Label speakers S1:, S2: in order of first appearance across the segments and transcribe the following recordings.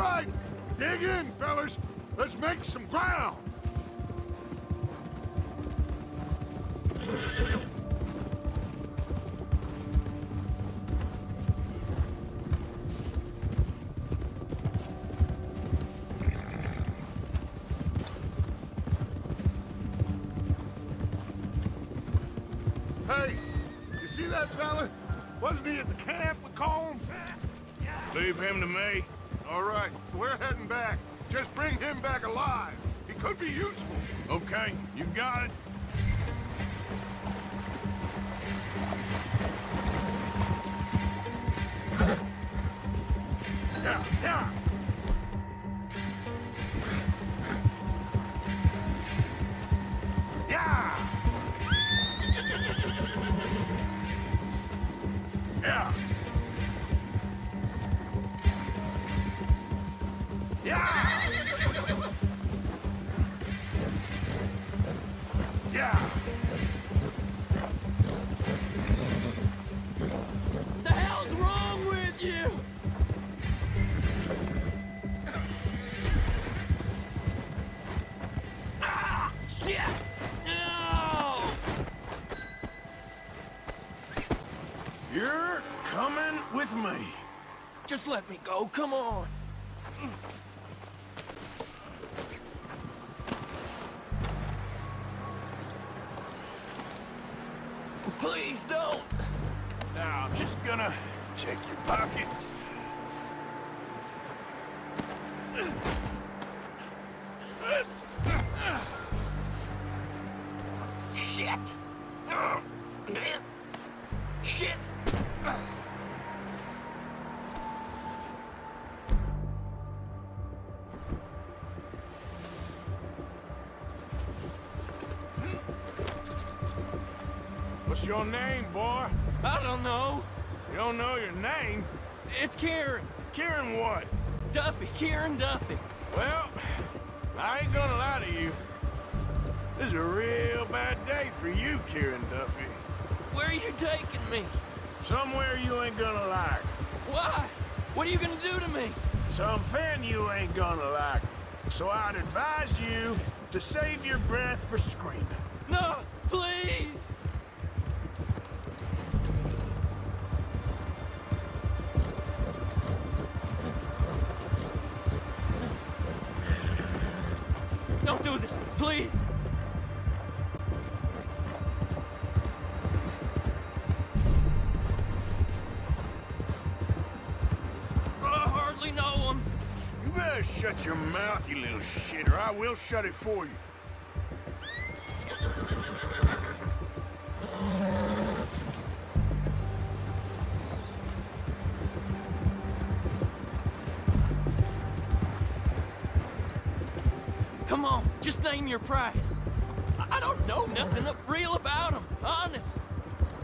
S1: right, dig in, fellas. Let's make some ground. Hey, you see that fella? Wasn't he at the camp with Colm?
S2: Leave him to me.
S1: All right, we're heading back. Just bring him back alive. He could be useful.
S2: Okay, you got it. Yeah, yeah. Yeah. Yeah. Yeah. Yeah.
S3: The hell's wrong with you? Ah! Shit! No!
S2: You're coming with me.
S3: Just let me go, come on. Please don't.
S2: Now, I'm just gonna check your pockets.
S3: Shit! Shit!
S2: What's your name, boy?
S3: I don't know.
S2: You don't know your name?
S3: It's Kieran.
S2: Kieran what?
S3: Duffy. Kieran Duffy.
S2: Well, I ain't gonna lie to you. This is a real bad day for you, Kieran Duffy.
S3: Where are you taking me?
S2: Somewhere you ain't gonna like.
S3: Why? What are you gonna do to me?
S2: Something you ain't gonna like. So I'd advise you to save your breath for screaming.
S3: No, please! Don't do this, please! I hardly know him.
S2: You better shut your mouth, you little shit, or I will shut it for you.
S3: Come on, just name your price. I don't know nothing real about him, honest.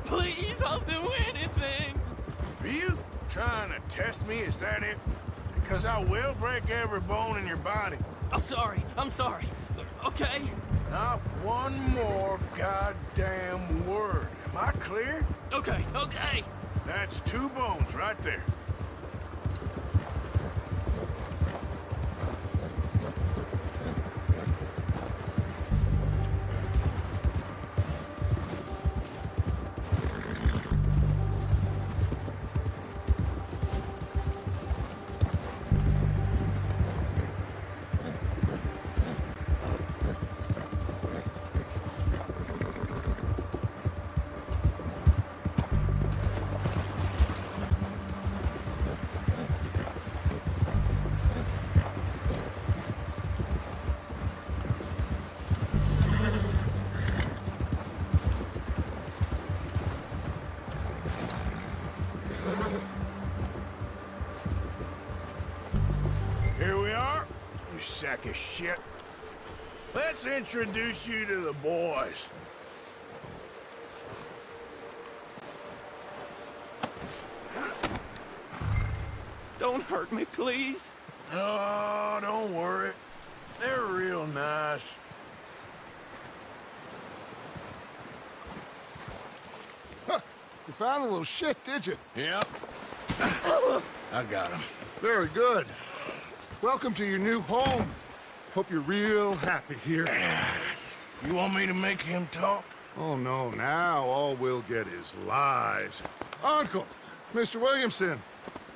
S3: Please, I'll do anything.
S2: Are you trying to test me? Is that it? Because I will break every bone in your body.
S3: I'm sorry, okay?
S2: Not one more goddamn word. Am I clear?
S3: Okay.
S2: That's 2 bones right there. Here we are, you sack of shit. Let's introduce you to the boys.
S3: Don't hurt me, please.
S2: Oh, don't worry. They're real nice.
S1: Huh. You found a little shit, did you?
S2: Yep. I got him.
S1: Very good. Welcome to your new home. Hope you're real happy here.
S2: You want me to make him talk?
S1: Oh, no, now all we'll get is lies. Uncle, Mr. Williamson,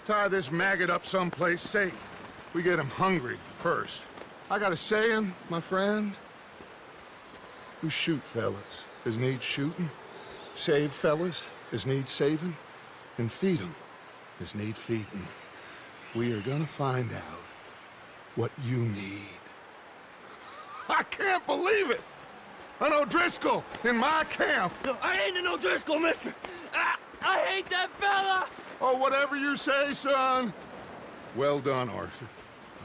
S1: tie this maggot up someplace safe. We get him hungry first. I got a saying, my friend. We shoot fellas as need shooting, save fellas as need saving, and feed 'em as need feeding. We are gonna find out what you need. I can't believe it! An O'Driscoll in my camp!
S3: No, I ain't an O'Driscoll, mister! I hate that fella!
S1: Oh, whatever you say, son. Well done, Arthur.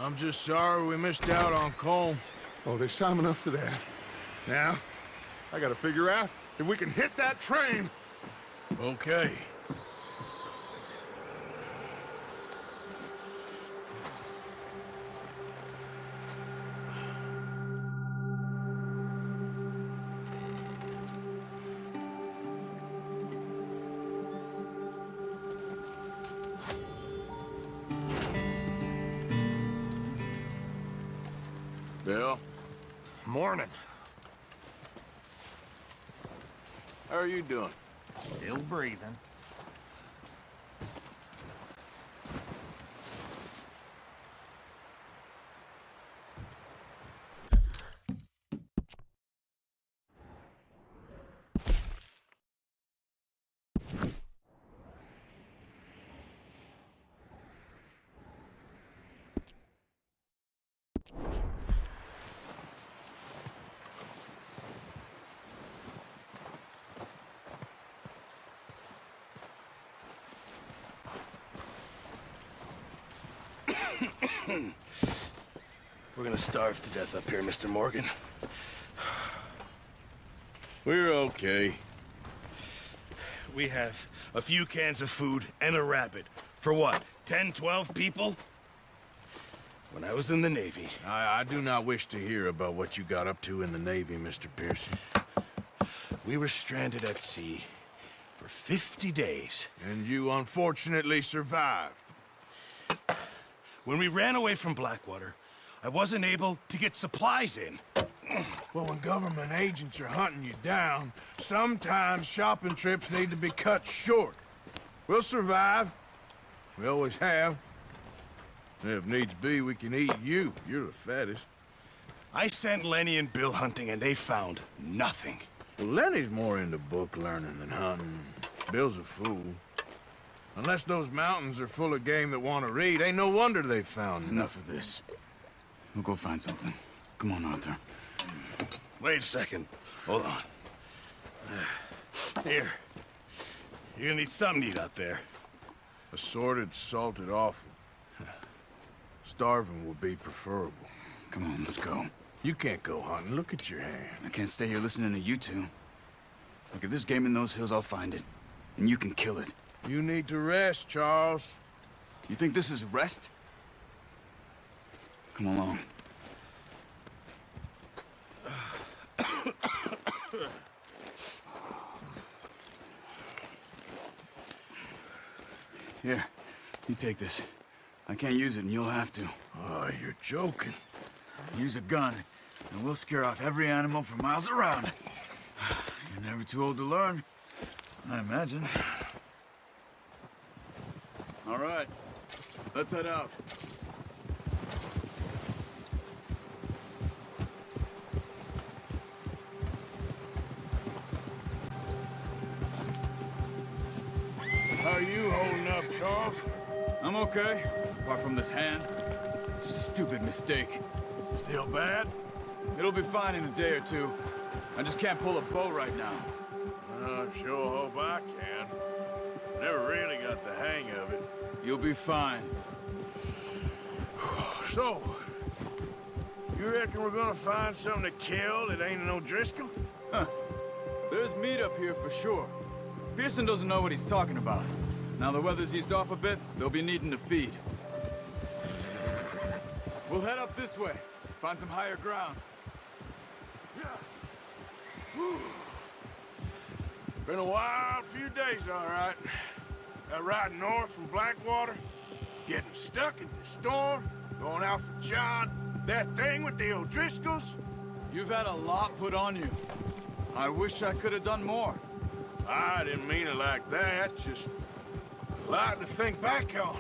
S2: I'm just sorry we missed out on Colm.
S1: Oh, there's time enough for that. Now, I gotta figure out if we can hit that train.
S2: Okay. Bill?
S3: Morning.
S2: How are you doing?
S3: Still breathing.
S4: We're gonna starve to death up here, Mr. Morgan.
S2: We're okay.
S4: We have a few cans of food and a rabbit. For what, 10, 12 people? When I was in the Navy...
S2: I do not wish to hear about what you got up to in the Navy, Mr. Pearson.
S4: We were stranded at sea for 50 days.
S2: And you unfortunately survived.
S4: When we ran away from Blackwater, I wasn't able to get supplies in.
S2: Well, when government agents are hunting you down, sometimes shopping trips need to be cut short. We'll survive. We always have. If needs be, we can eat you. You're the fattest.
S4: I sent Lenny and Bill hunting, and they found nothing.
S2: Well, Lenny's more into book learning than hunting. Bill's a fool. Unless those mountains are full of game that want to read, ain't no wonder they found
S5: Enough of this. We'll go find something. Come on, Arthur.
S4: Wait a second. Hold on. Here. You're gonna need something to eat out there.
S2: Assorted, salted offal. Starving would be preferable.
S5: Come on, let's go.
S2: You can't go hunting. Look at your hand.
S5: I can't stay here listening to you two. Look, if there's game in those hills, I'll find it. And you can kill it.
S2: You need to rest, Charles.
S5: You think this is rest? Come along. Here, you take this. I can't use it, and you'll have to.
S2: Oh, you're joking.
S5: Use a gun, and we'll scare off every animal for miles around. You're never too old to learn, I imagine. All right, let's head out.
S2: How are you holding up, Charles?
S5: I'm okay, apart from this hand. Stupid mistake.
S2: Still bad?
S5: It'll be fine in a day or two. I just can't pull a bow right now.
S2: I sure hope I can. Never really got the hang of it.
S5: You'll be fine.
S2: So, you reckon we're gonna find something to kill that ain't an O'Driscoll?
S5: There's meat up here for sure. Pearson doesn't know what he's talking about. Now the weather's eased off a bit, they'll be needing to feed. We'll head up this way. Find some higher ground.
S2: Been a wild few days, all right. That ride north from Blackwater, getting stuck in the storm, Going out for John? That thing with the O'Driscolls?
S5: You've had a lot put on you. I wish I could have done more.
S2: I didn't mean it like that, just a lot to think back on.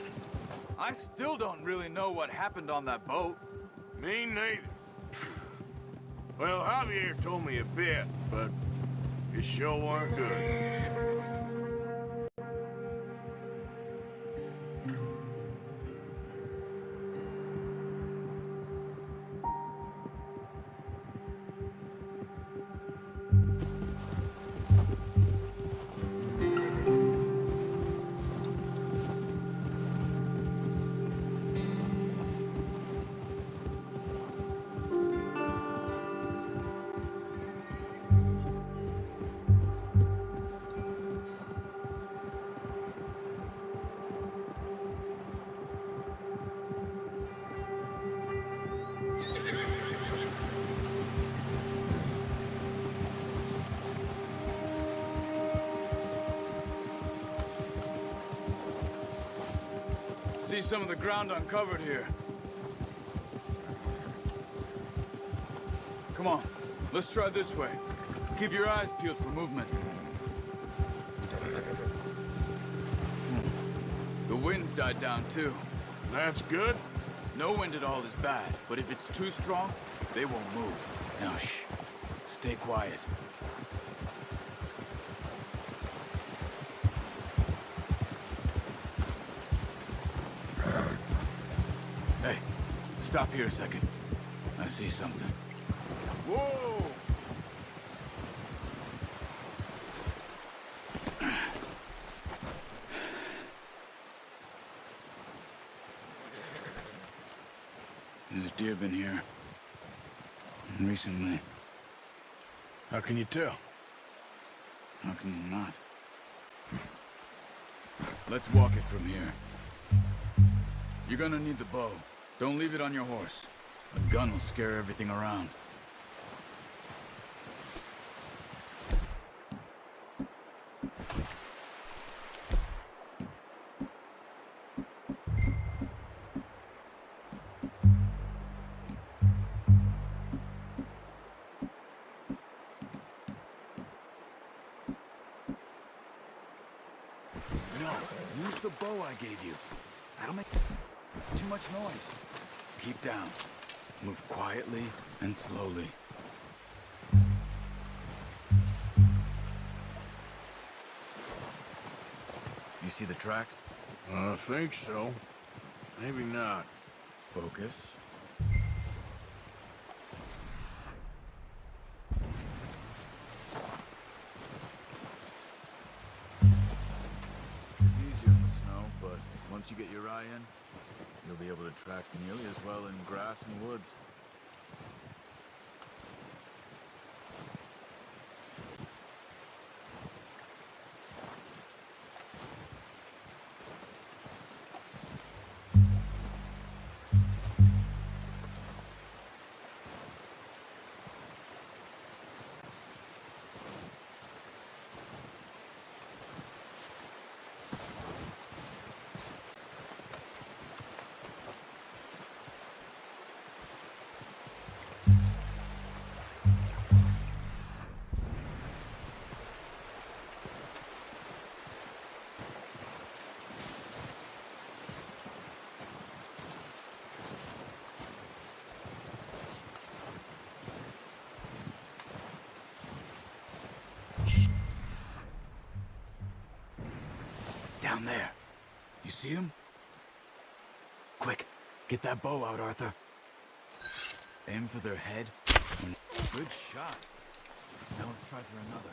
S5: I still don't really know what happened on that boat.
S2: Me neither. Well, Javier told me a bit, but it sure weren't good.
S5: See some of the ground uncovered here. Come on, let's try this way. Keep your eyes peeled for movement. The wind's died down too.
S2: That's good.
S5: No wind at all is bad, but if it's too strong, they won't move. Now shh, stay quiet. Hey, stop here a second. I see something.
S2: Whoa!
S5: There's deer been here. Recently.
S2: How can you tell?
S5: How can you not? Let's walk it from here. You're gonna need the bow. Don't leave it on your horse. A gun will scare everything around. No, use the bow I gave you. That'll make too much noise. Keep down. Move quietly and slowly. You see the tracks?
S2: I think so. Maybe not.
S5: Focus. It's easier in the snow, but once you get your eye in, you'll be able to track nearly as well in grass and woods. Down there. You see him? Quick, get that bow out, Arthur. Aim for their head. Good shot. Now let's try for another.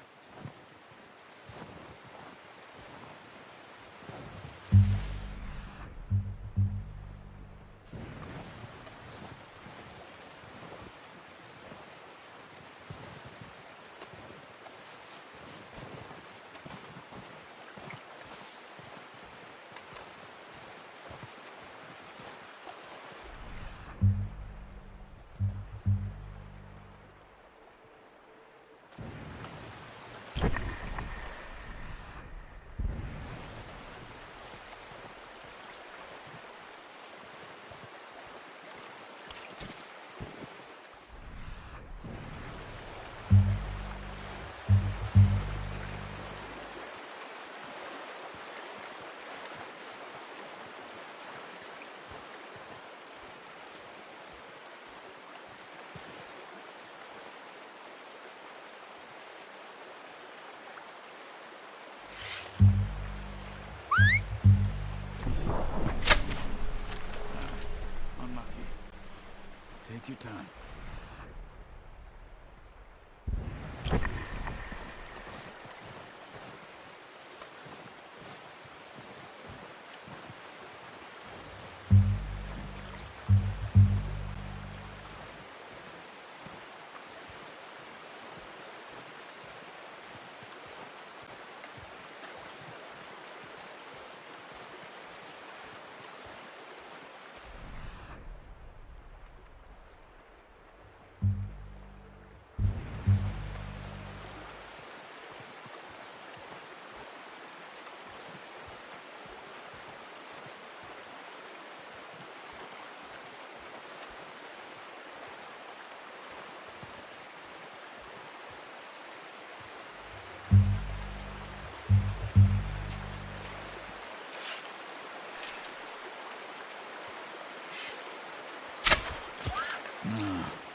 S5: Take your time.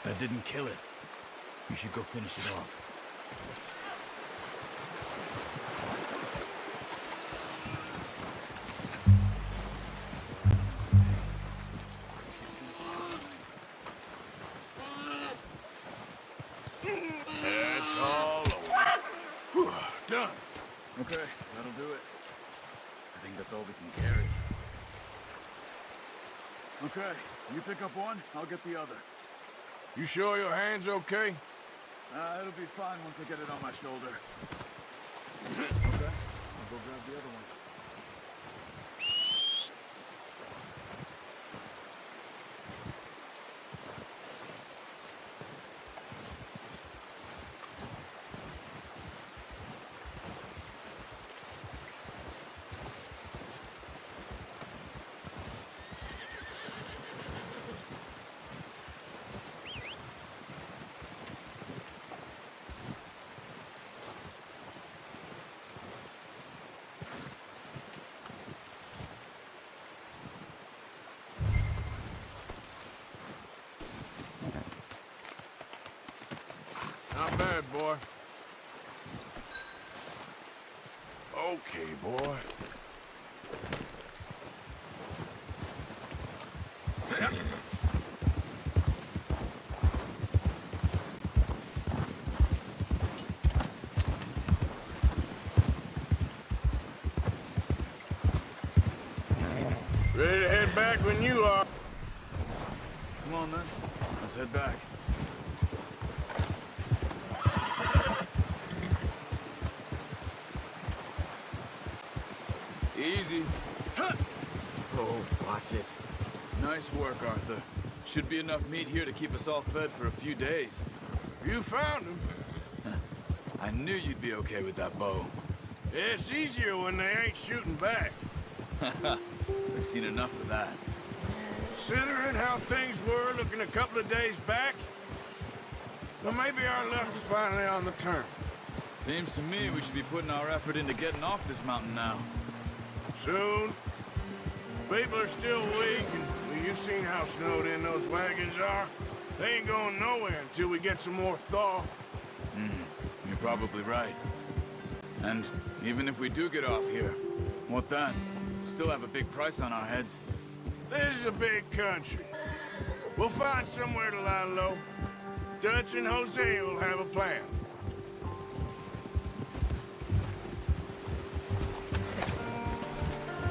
S4: That didn't kill it.
S5: You should go finish it off.
S4: It's all over. Whew, done.
S5: Okay, that'll do it. I think that's all we can carry. Okay, you pick up one, I'll get the other.
S2: You sure your hand's okay?
S5: It'll be fine once I get it on my shoulder. Okay, I'll go grab the other one.
S2: Not bad, boy. Okay, boy. Ready to head back when you are.
S5: Come on then, let's head back.
S2: Easy.
S5: Oh, watch it. Nice work, Arthur. Should be enough meat here to keep us all fed for a few days.
S2: You found him.
S5: I knew you'd be okay with that bow.
S2: It's easier when they ain't shooting back.
S5: We've seen enough of that.
S2: Considering how things were looking a couple of days back, well, maybe our luck's finally on the turn.
S5: Seems to me we should be putting our effort into getting off this mountain now.
S2: Soon. People are still weak, and well, you've seen how snowed in those wagons are. They ain't going nowhere until we get some more thaw.
S5: You're probably right. And even if we do get off here, what then? Still have a big price on our heads.
S2: This is a big country. We'll find somewhere to lie low. Dutch and Hosea will have a plan.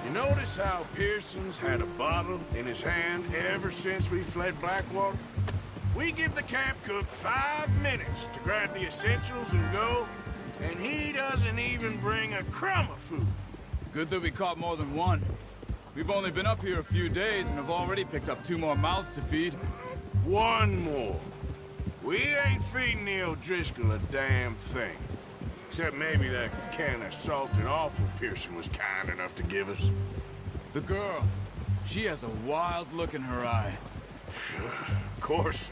S2: You notice how Pearson's had a bottle in his hand ever since we fled Blackwater? We give the camp cook 5 minutes to grab the essentials and go, and he doesn't even bring a crumb of food.
S5: Good that we caught more than one. We've only been up here a few days and have already picked up 2 more mouths to feed.
S2: One more. We ain't feeding the O'Driscoll a damn thing. Except maybe that can of salted offal Pearson was kind enough to give us.
S5: The girl, she has a wild look in her eye.
S2: Of course.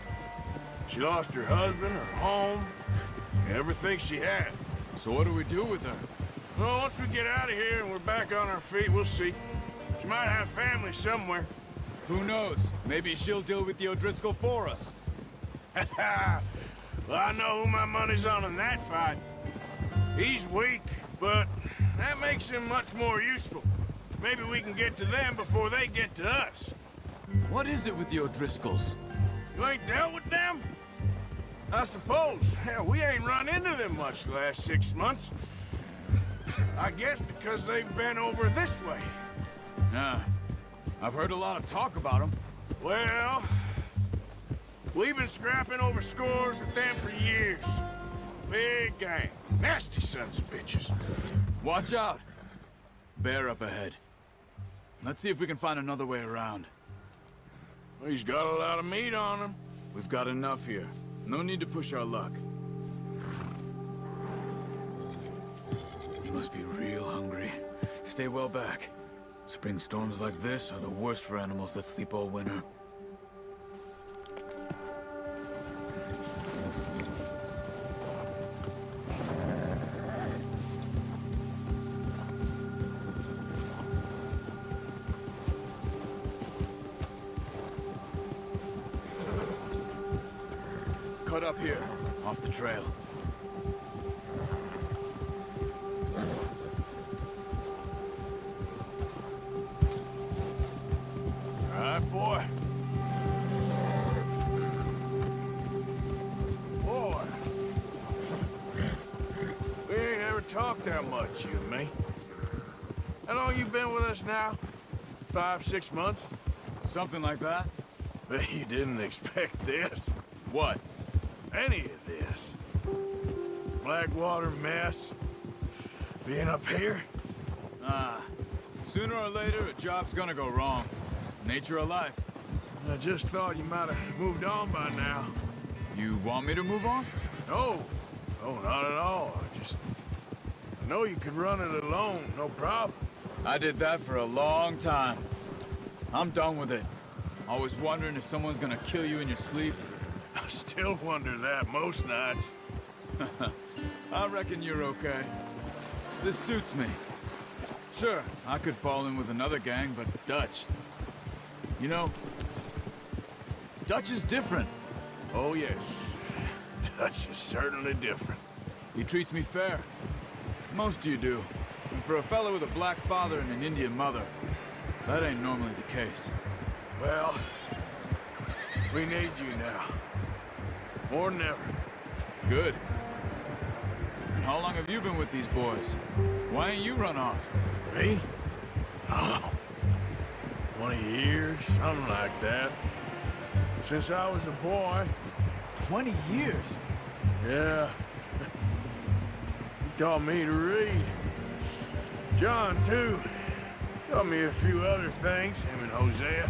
S2: She lost her husband, her home, everything she had.
S5: So what do we do with her?
S2: Well, once we get out of here and we're back on our feet, we'll see. She might have family somewhere.
S5: Who knows? Maybe she'll deal with the O'Driscoll for us.
S2: Well, I know who my money's on in that fight. He's weak, but that makes him much more useful. Maybe we can get to them before they get to us.
S5: What is it with the O'Driscolls?
S2: You ain't dealt with them? I suppose. Hell, we ain't run into them much the last 6 months. I guess because they've been over this way.
S5: Nah. I've heard a lot of talk about them.
S2: Well, we've been scrapping over scores with them for years. Big gang. Nasty sons of bitches.
S5: Watch out! Bear up ahead. Let's see if we can find another way around.
S2: He's got a lot of meat on him.
S5: We've got enough here. No need to push our luck. You must be real hungry. Stay well back. Spring storms like this are the worst for animals that sleep all winter. Cut up here, off the trail.
S2: All right, boy. Boy. We ain't ever talked that much, you and me. How long you been with us now? 5, 6 months?
S5: Something like that?
S2: Bet you didn't expect this.
S5: What?
S2: Any of this. Blackwater mess. Being up here?
S5: Sooner or later, a job's gonna go wrong. Nature of life.
S2: I just thought you might have moved on by now.
S5: You want me to move on?
S2: No. No, not at all. I know you could run it alone, no problem.
S5: I did that for a long time. I'm done with it. Always wondering if someone's gonna kill you in your sleep.
S2: I still wonder that most nights.
S5: I reckon you're okay. This suits me. Sure, I could fall in with another gang, but Dutch... You know, Dutch is different.
S2: Oh, yes. Dutch is certainly different.
S5: He treats me fair. Most of you do. And for a fellow with a black father and an Indian mother, that ain't normally the case.
S2: Well, we need you now. More than ever.
S5: Good. And how long have you been with these boys? Why ain't you run off?
S2: Me? Oh, 20 years, something like that. Since I was a boy.
S5: 20 years?
S2: Yeah. He taught me to read. John, too. Taught me a few other things, him and Hosea.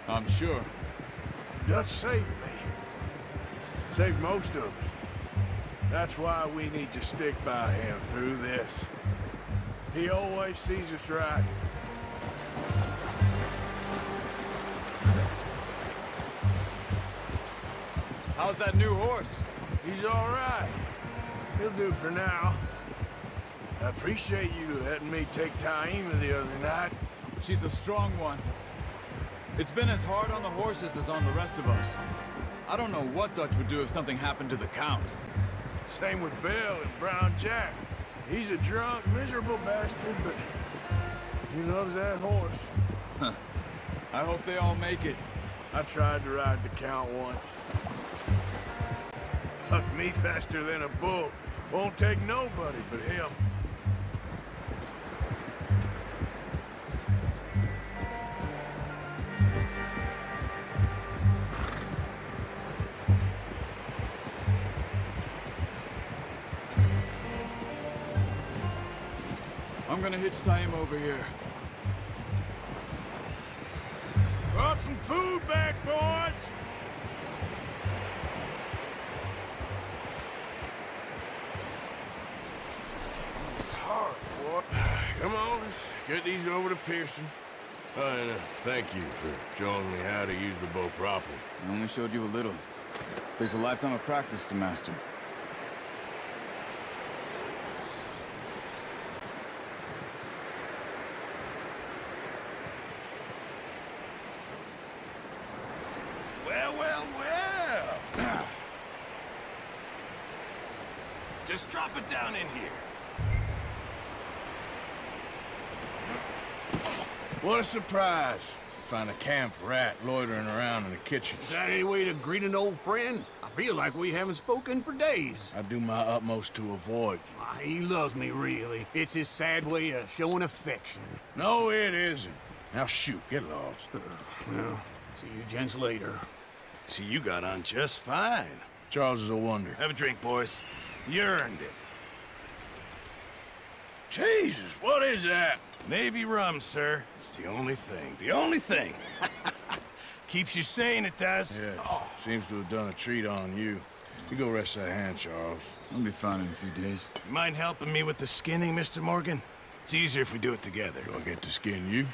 S5: I'm sure.
S2: Dutch saved me. Saved most of us. That's why we need to stick by him through this. He always sees us right.
S5: How's that new horse?
S2: He's all right. He'll do for now. I appreciate you letting me take Taima the other night.
S5: She's a strong one. It's been as hard on the horses as on the rest of us. I don't know what Dutch would do if something happened to the Count.
S2: Same with Bill and Brown Jack. He's a drunk, miserable bastard, but he loves that horse.
S5: I hope they all make it.
S2: I tried to ride the Count once. Hucked me faster than a bull. Won't take nobody but him.
S5: I'm gonna hitch Taima over here.
S2: Brought some food back, boys! It's hard, boy. Come on, let's get these over to Pearson. And thank you for showing me how to use the bow properly.
S5: I only showed you a little. There's a lifetime of practice to master.
S2: Well. Just drop it down in here. What a surprise. find a camp rat loitering around in the kitchen.
S6: Is that any way to greet an old friend? I feel like we haven't spoken for days.
S2: I do my utmost to avoid you.
S6: Ah, he loves me, really. It's his sad way of showing affection.
S2: No, it isn't. Now shoot, get lost.
S6: Well, see you gents later.
S4: See, you got on just fine.
S2: Charles is a wonder.
S4: Have a drink, boys. You earned it.
S2: Jesus, what is that?
S4: Navy rum, sir. It's the only thing. The only thing. Keeps you sane, it does.
S2: Yes, seems to have done a treat on you. You go rest that hand, Charles.
S5: I'll be fine in a few days.
S4: You mind helping me with the skinning, Mr. Morgan? It's easier if we do it together.
S2: Do I get to skin you?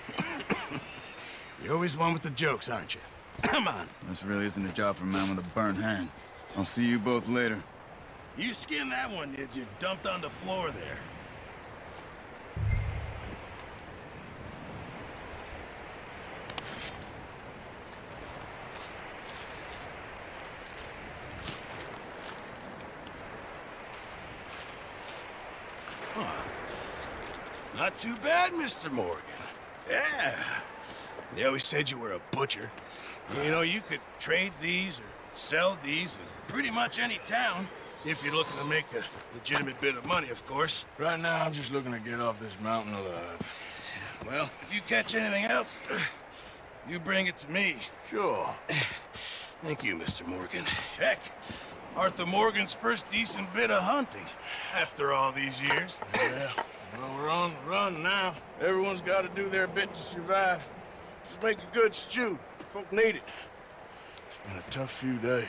S4: You're always one with the jokes, aren't you? Come on.
S5: This really isn't a job for a man with a burnt hand. I'll see you both later.
S4: You skinned that one, did you? Dumped on the floor there. Not too bad, Mr. Morgan. Yeah. They always said you were a butcher. You know, you could trade these or sell these in pretty much any town. If you're looking to make a legitimate bit of money, of course.
S2: Right now, I'm just looking to get off this mountain alive.
S4: Well, if you catch anything else, you bring it to me.
S2: Sure.
S4: Thank you, Mr. Morgan. Heck, Arthur Morgan's first decent bit of hunting after all these years.
S2: Yeah. Well, we're on the run now. Everyone's got to do their bit to survive. Just make a good stew. Folk need it. It's been a tough few days.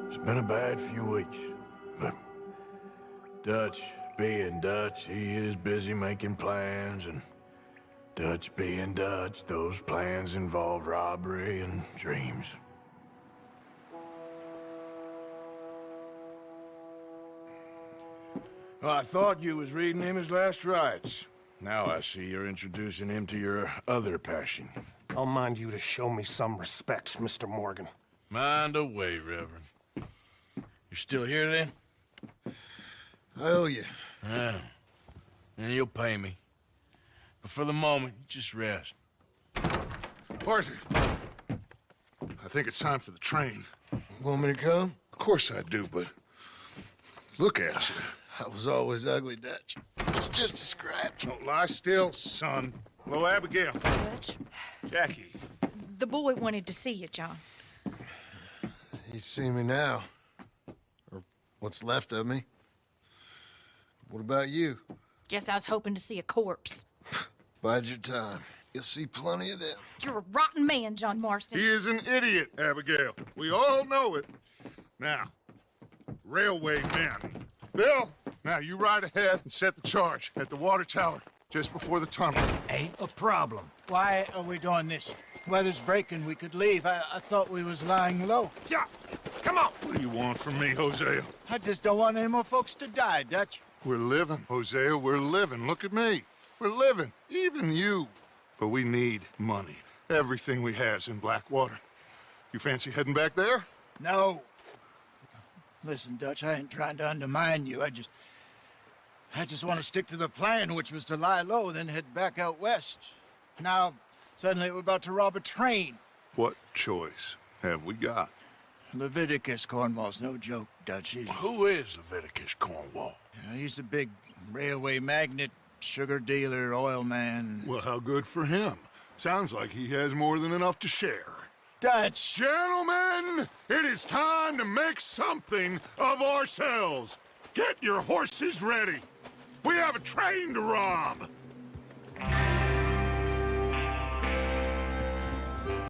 S2: It's been a bad few weeks, but Dutch being Dutch, he is busy making plans, and Dutch being Dutch, those plans involve robbery and dreams. Well, I thought you was reading him his last rites. Now I see you're introducing him to your other passion.
S7: I'll mind you to show me some respect, Mr. Morgan.
S2: Mind away, Reverend. You're still here, then?
S7: I owe you.
S2: Yeah. And you'll pay me. But for the moment, just rest.
S1: Arthur, I think it's time for the train.
S7: Want me to come?
S1: Of course I do, but look at you.
S7: I was always ugly, Dutch. It's just a scratch.
S1: Don't lie still, son. Hello, Abigail.
S8: Dutch,
S1: Jackie.
S8: the boy wanted to see you, John.
S7: You see me now. Or what's left of me. What about you?
S8: Guess I was hoping to see a corpse.
S7: Bide your time. You'll see plenty of them.
S8: You're a rotten man, John Marston.
S1: He is an idiot, Abigail. We all know it. Now, railway men. Bill, now you ride ahead and set the charge at the water tower just before the tunnel.
S9: Ain't a problem. Why are we doing this? Weather's breaking. We could leave. I thought we was lying low.
S1: Yeah, come on. What do you want from me, Hosea?
S9: I just don't want any more folks to die, Dutch.
S1: We're living, Hosea, we're living. Look at me. We're living, even you. But we need money. Everything we has in Blackwater. You fancy heading back there?
S9: No. Listen, Dutch, I ain't trying to undermine you. I just want to stick to the plan, which was to lie low, then head back out west. Now, suddenly we're about to rob a train.
S1: What choice have we got?
S9: Leviticus Cornwall's no joke, Dutch.
S2: Who is Leviticus Cornwall?
S9: He's a big railway magnate, sugar dealer, oil man.
S1: Well, how good for him. Sounds like he has more than enough to share.
S9: Dutch!
S1: Gentlemen, it is time to make something of ourselves. Get your horses ready. We have a train to rob.